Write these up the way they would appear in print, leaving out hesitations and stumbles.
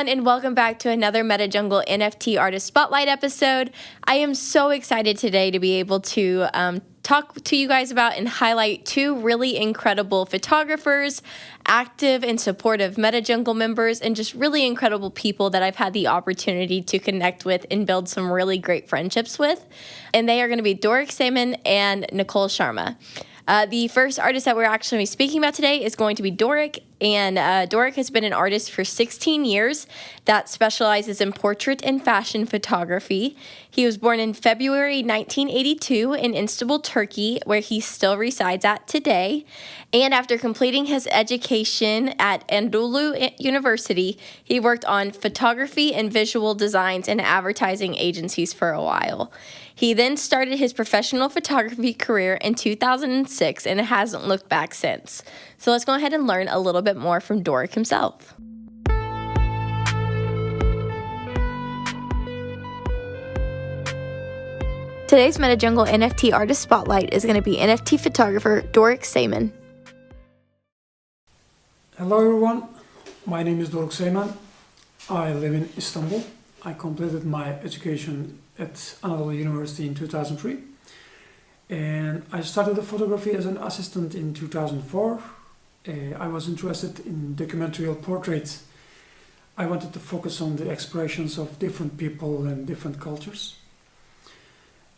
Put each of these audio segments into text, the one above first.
everyone, and welcome back to another MetaJungle NFT Artist Spotlight episode. I am so excited today to be able to talk to you guys about and highlight two really incredible photographers, active and supportive MetaJungle members, and just really incredible people that I've had the opportunity to connect with and build some really great friendships with. And they are going to be Doruk Seymen and Nakul Sharma. The first artist that we're actually speaking about today is going to be Doruk, and Doruk has been an artist for 16 years that specializes in portrait and fashion photography. He was born in February 1982 in Istanbul, Turkey, where he still resides at today. And after completing his education at Anadolu University, he worked on photography and visual designs in advertising agencies for a while. He then started his professional photography career in 2006 and hasn't looked back since. So let's go ahead and learn a little bit more from Doruk himself. Today's MetaJungle NFT Artist Spotlight is going to be NFT photographer Doruk Seymen. Hello everyone, my name is Doruk Seymen. I live in Istanbul. I completed my education at Anadolu University in 2003, and I started the photography as an assistant in 2004. I was interested in documentary portraits. I wanted to focus on the expressions of different people and different cultures.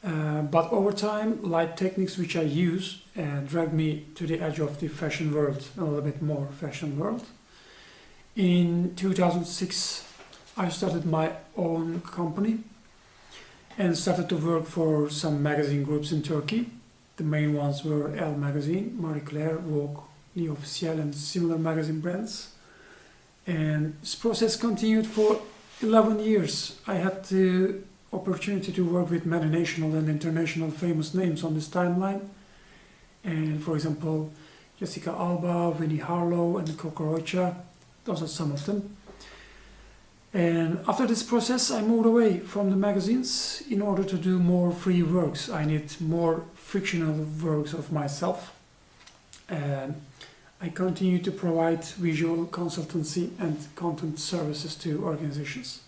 But over time, light techniques which I use dragged me to the edge of the fashion world, a little bit more fashion world. In 2006, I started my own company and started to work for some magazine groups in Turkey. The main ones were Elle Magazine, Marie Claire, Vogue, L'Officiel, and similar magazine brands. And this process continued for 11 years. I had the opportunity to work with many national and international famous names on this timeline. And for example, Jessica Alba, Winnie Harlow, and Coco Rocha. Those are some of them. And after this process, I moved away from the magazines in order to do more free works. I need more fictional works of myself. And I continue to provide visual consultancy and content services to organizations.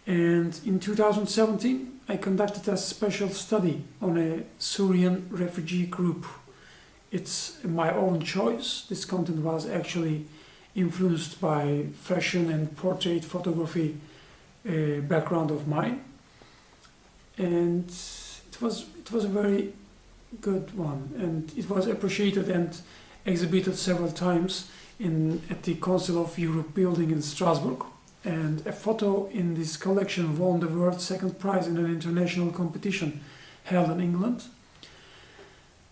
And in 2017, I conducted a special study on a Syrian refugee group. It's my own choice. This content was actually influenced by fashion and portrait photography background of mine, and it was a very good one, and it was appreciated and exhibited several times at the Council of Europe building in Strasbourg. And a photo in this collection won the world's second prize in an international competition held in England.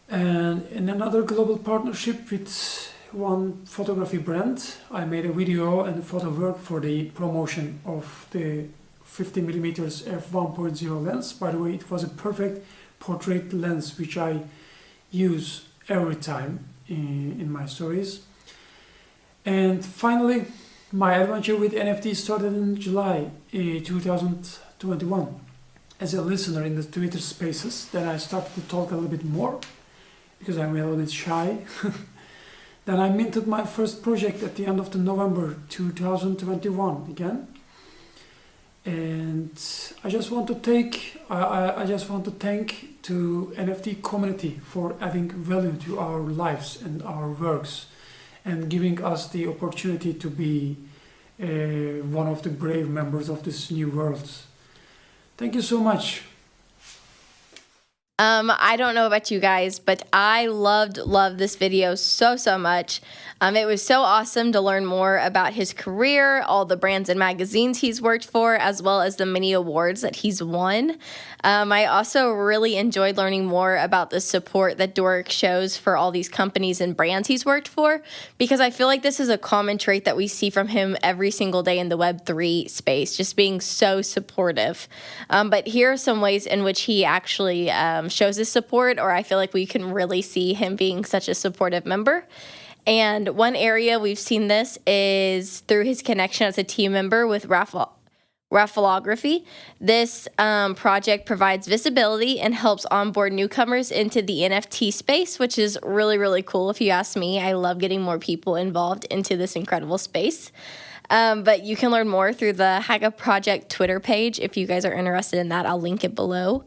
And in another global partnership with one photography brand, I made a video and photo work for the promotion of the 50mm f1.0 lens. By the way, it was a perfect portrait lens which I use every time in my stories. And finally, my adventure with NFT started in July 2021 as a listener in the Twitter spaces. Then I started to talk a little bit more because I'm a little bit shy. Then I minted my first project at the end of November 2021 again. And I just want to thank to NFT community for adding value to our lives and our works and giving us the opportunity to be one of the brave members of this new world. Thank you so much. I don't know about you guys, but I loved this video so much. It was so awesome to learn more about his career, all the brands and magazines he's worked for, as well as the many awards that he's won. I also really enjoyed learning more about the support that Doruk shows for all these companies and brands he's worked for, because I feel like this is a common trait that we see from him every single day in the Web3 space, just being so supportive. But here are some ways in which he actually shows his support, or I feel like we can really see him being such a supportive member. And one area we've seen this is through his connection as a team member with Raffleography. This project provides visibility and helps onboard newcomers into the NFT space, which is really cool if you ask me. I love getting more people involved into this incredible space. But you can learn more through the Haga Project Twitter page. If you guys are interested in that, I'll link it below.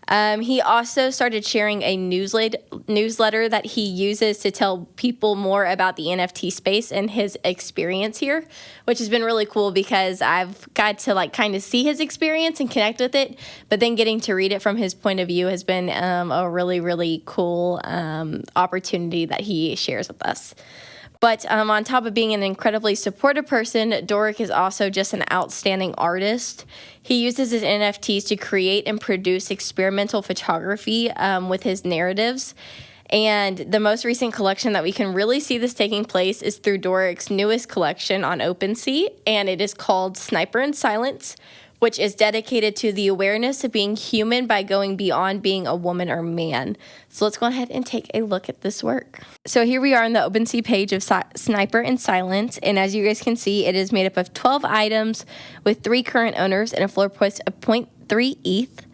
He also started sharing a newsletter that he uses to tell people more about the NFT space and his experience here, which has been really cool because I've got to like kind of see his experience and connect with it, but then getting to read it from his point of view has been a really, really cool opportunity that he shares with us. But on top of being an incredibly supportive person, Doruk is also just an outstanding artist. He uses his NFTs to create and produce experimental photography with his narratives. And the most recent collection that we can really see this taking place is through Doruk's newest collection on OpenSea, and it is called Sniper in Silence, which is dedicated to the awareness of being human by going beyond being a woman or man. So let's go ahead and take a look at this work. So here we are on the OpenSea page of Sniper in Silence, and as you guys can see, it is made up of 12 items with 3 current owners and a floor price of 0.3 ETH.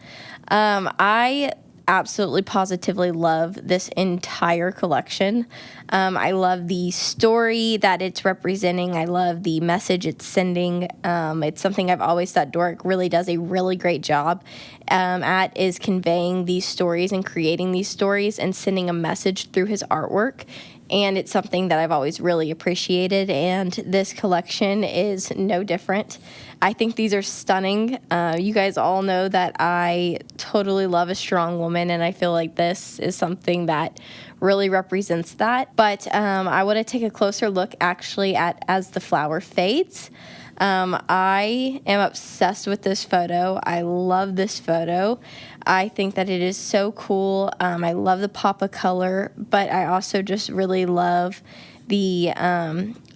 I absolutely positively love this entire collection. I love the story that it's representing. I love the message it's sending. It's something I've always thought Doruk really does a really great job at, is conveying these stories and creating these stories and sending a message through his artwork. And it's something that I've always really appreciated, and this collection is no different. I think these are stunning. You guys all know that I totally love a strong woman, and I feel like this is something that really represents that. But I want to take a closer look actually at As the Flower Fades. I am obsessed with this photo. I love this photo. I think that it is so cool. I love the pop of color, but I also just really love the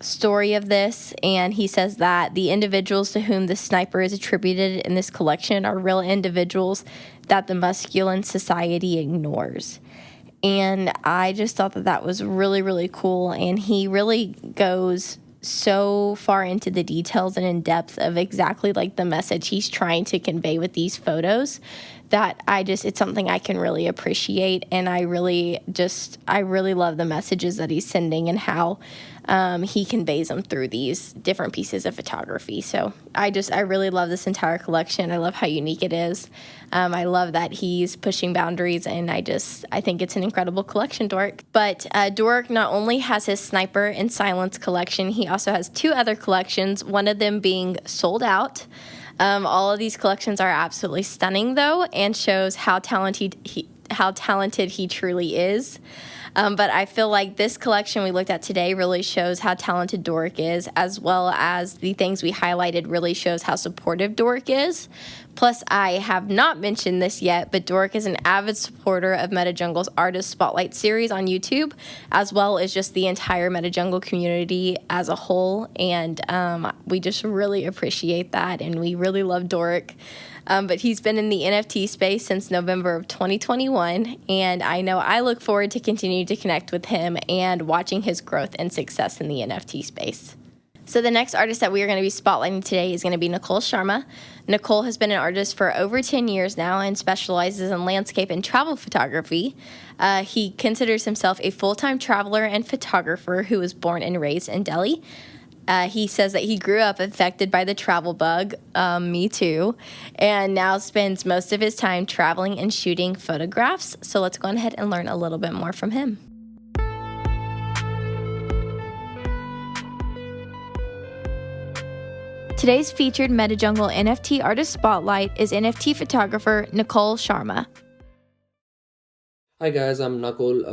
story of this. And he says that the individuals to whom the sniper is attributed in this collection are real individuals that the masculine society ignores. And I just thought that that was really, really cool. And he really goes so far into the details and in depth of exactly like the message he's trying to convey with these photos that it's something I can really appreciate. And I really love the messages that he's sending and how he conveys them through these different pieces of photography. So I really love this entire collection. I love how unique it is. I love that he's pushing boundaries, and I think it's an incredible collection, Doruk. But Doruk not only has his Sniper in Silence collection, he also has 2 other collections, one of them being sold out. All of these collections are absolutely stunning, though, and shows how talented he truly is. But I feel like this collection we looked at today really shows how talented Doruk is, as well as the things we highlighted really shows how supportive Doruk is. Plus, I have not mentioned this yet, but Doruk is an avid supporter of MetaJungle's Artist Spotlight series on YouTube, as well as just the entire MetaJungle community as a whole. And we just really appreciate that, and we really love Doruk. But he's been in the NFT space since November of 2021, and I know I look forward to continuing to connect with him and watching his growth and success in the NFT space. So the next artist that we are going to be spotlighting today is going to be Nakul Sharma. Nakul has been an artist for over 10 years now and specializes in landscape and travel photography. He considers himself a full-time traveler and photographer who was born and raised in Delhi. He says that he grew up affected by the travel bug, me too, and now spends most of his time traveling and shooting photographs. So let's go ahead and learn a little bit more from him. Today's featured MetaJungle NFT Artist Spotlight is NFT photographer Nakul Sharma. Hi guys, I'm Nakul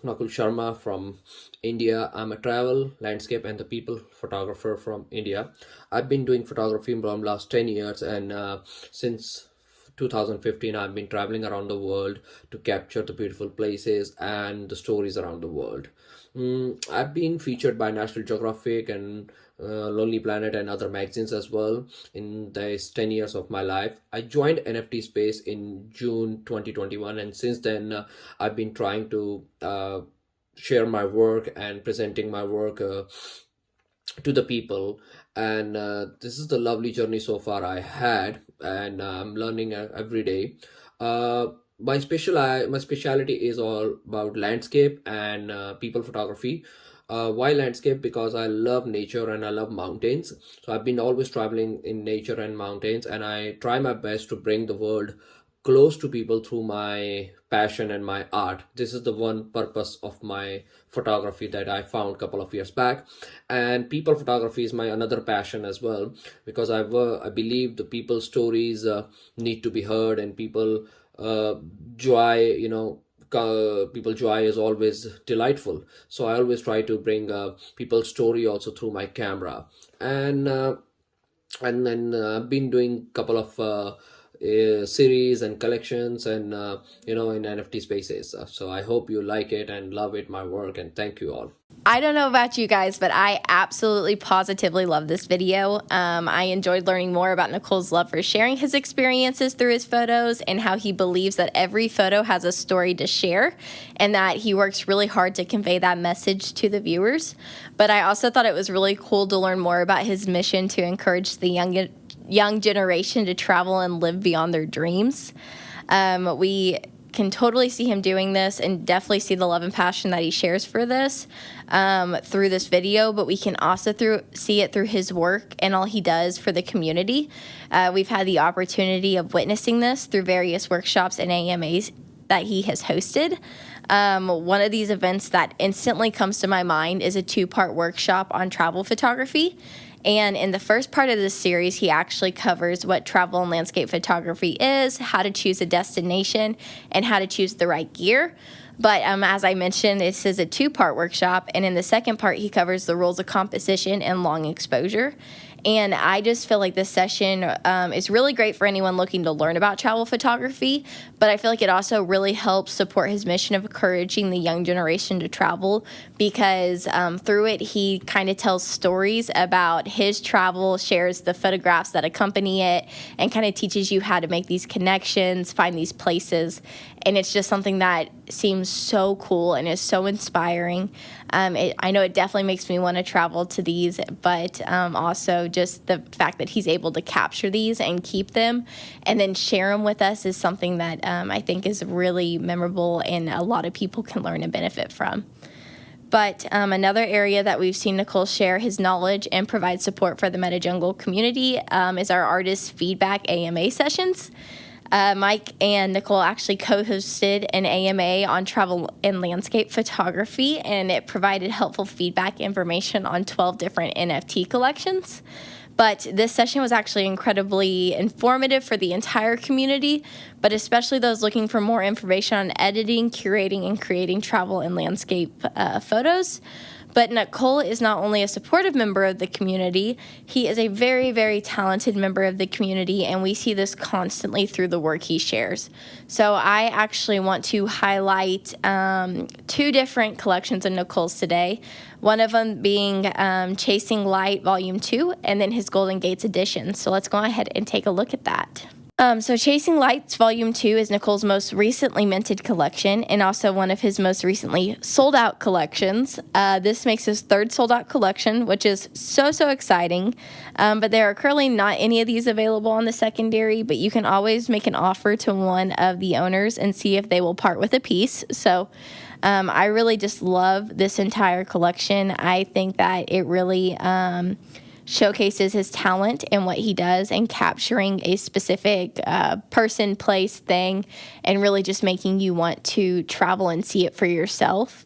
Sharma from India. I'm a travel, landscape and the people photographer from India. I've been doing photography from last 10 years, and since 2015 I've been traveling around the world to capture the beautiful places and the stories around the world. I've been featured by National Geographic and Lonely Planet and other magazines as well in these 10 years of my life. I joined NFT space in June 2021, and since then I've been trying to share my work and presenting my work to the people, and this is the lovely journey so far I had, and I'm learning every day. My specialty is all about landscape and people photography. Why landscape? Because I love nature and I love mountains. So I've been always traveling in nature and mountains, and I try my best to bring the world close to people through my passion and my art. This is the one purpose of my photography that I found a couple of years back. And people photography is my another passion as well, because I believe the people's stories need to be heard, and people joy, people joy is always delightful. So I always try to bring people's story also through my camera. And then I've been doing couple of series and collections, and in NFT spaces. So I hope you like it and love it, my work, and thank you all. I don't know about you guys, but I absolutely positively love this video. I enjoyed learning more about Nakul's love for sharing his experiences through his photos, and how he believes that every photo has a story to share, and that he works really hard to convey that message to the viewers. But I also thought it was really cool to learn more about his mission to encourage the young generation to travel and live beyond their dreams. We can totally see him doing this, and definitely see the love and passion that he shares for this through this video, but we can also see it through his work and all he does for the community. We've had the opportunity of witnessing this through various workshops and AMAs that he has hosted. One of these events that instantly comes to my mind is a 2-part workshop on travel photography. And in the first part of this series, he actually covers what travel and landscape photography is, how to choose a destination, and how to choose the right gear. But as I mentioned, this is a 2-part workshop, and in the second part, he covers the rules of composition and long exposure. And I just feel like this session is really great for anyone looking to learn about travel photography, but I feel like it also really helps support his mission of encouraging the young generation to travel, because through it, he kind of tells stories about his travel, shares the photographs that accompany it, and kind of teaches you how to make these connections, find these places. And it's just something that seems so cool and is so inspiring. I know it definitely makes me want to travel to these, but also just the fact that he's able to capture these and keep them and then share them with us is something that I think is really memorable and a lot of people can learn and benefit from. But another area that we've seen Nakul share his knowledge and provide support for the MetaJungle community is our artist feedback AMA sessions. Mike and Nakul actually co-hosted an AMA on travel and landscape photography, and it provided helpful feedback information on 12 different NFT collections. But this session was actually incredibly informative for the entire community, but especially those looking for more information on editing, curating, and creating travel and landscape photos. But Nakul is not only a supportive member of the community, he is a very, very talented member of the community, and we see this constantly through the work he shares. So I actually want to highlight 2 different collections of Nakul's today, one of them being Chasing Light Volume 2, and then his Golden Gates edition. So let's go ahead and take a look at that. So Chasing Lights Volume 2 is Nakul's most recently minted collection, and also one of his most recently sold out collections. This makes his 3rd sold out collection, which is so exciting. But there are currently not any of these available on the secondary, but you can always make an offer to one of the owners and see if they will part with a piece. So I really just love this entire collection. I think that it really showcases his talent and what he does in capturing a specific person, place, thing, and really just making you want to travel and see it for yourself.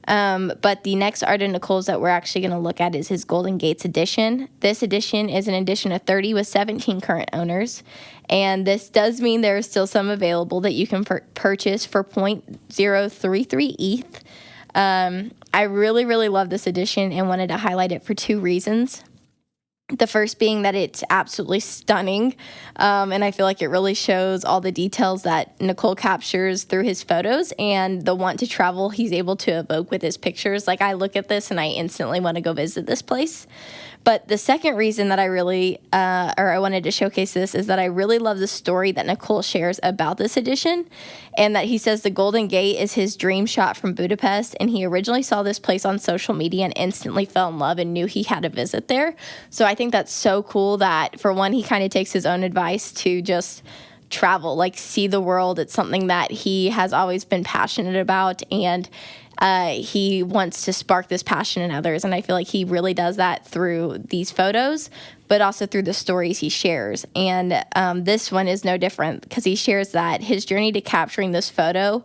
But the next art of Nakul's that we're actually going to look at is his Golden Gates edition. This edition is an edition of 30 with 17 current owners, and this does mean there are still some available that you can purchase for 0.033 ETH. I really love this edition and wanted to highlight it for 2 reasons. The first being that it's absolutely stunning, and I feel like it really shows all the details that Nakul captures through his photos and the want to travel he's able to evoke with his pictures. Like, I look at this and I instantly want to go visit this place. But the second reason that I wanted to showcase this is that I really love the story that Nakul shares about this edition, and that he says the Golden Gate is his dream shot from Budapest, and he originally saw this place on social media and instantly fell in love and knew he had to visit there. So I think that's so cool that, for one, he kind of takes his own advice to just travel, like see the world. It's something that he has always been passionate about, and he wants to spark this passion in others. And I feel like he really does that through these photos, but also through the stories he shares. And this one is no different, because he shares that his journey to capturing this photo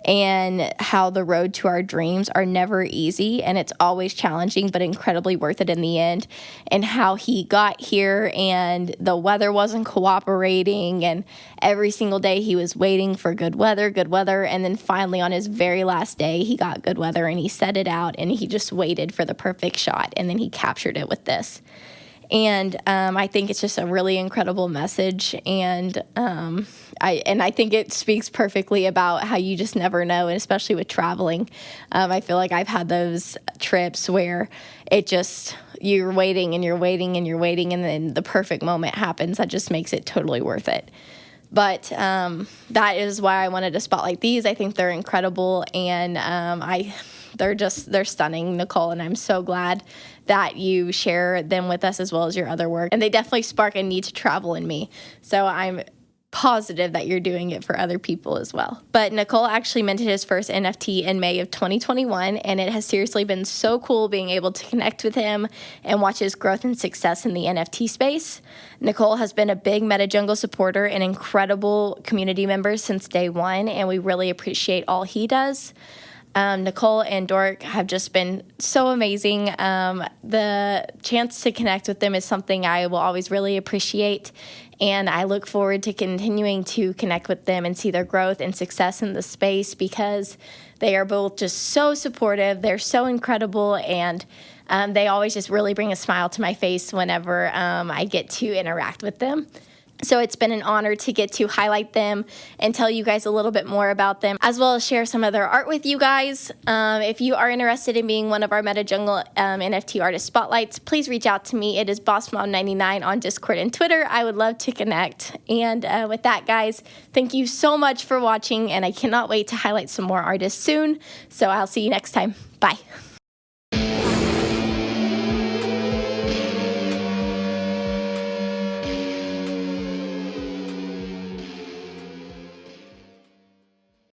and how the road to our dreams are never easy, and it's always challenging, but incredibly worth it in the end, and how he got here and the weather wasn't cooperating, and every single day he was waiting for good weather, and then finally on his very last day he got good weather, and he set it out and he just waited for the perfect shot, and then he captured it with this. And I think it's just a really incredible message, and I think it speaks perfectly about how you just never know, and especially with traveling. I feel like I've had those trips where it just, you're waiting and you're waiting and you're waiting, and then the perfect moment happens that just makes it totally worth it. But that is why I wanted to spotlight these. I think they're incredible, and they're stunning, Nicole, and I'm so glad that you share them with us as well as your other work. And they definitely spark a need to travel in me. So I'm positive that you're doing it for other people as well. But Nicole actually minted his first NFT in May of 2021, and it has seriously been so cool being able to connect with him and watch his growth and success in the NFT space. Nicole has been a big MetaJungle supporter and incredible community member since day one, and we really appreciate all he does. Nicole and Doruk have just been so amazing. The chance to connect with them is something I will always really appreciate, and I look forward to continuing to connect with them and see their growth and success in the space, because they are both just so supportive. They're so incredible, and they always just really bring a smile to my face whenever I get to interact with them. So it's been an honor to get to highlight them and tell you guys a little bit more about them, as well as share some of their art with you guys. If you are interested in being one of our MetaJungle NFT artist spotlights, please reach out to me. It is BossMom99 on Discord and Twitter. I would love to connect. And with that, guys, thank you so much for watching, and I cannot wait to highlight some more artists soon. So I'll see you next time. Bye.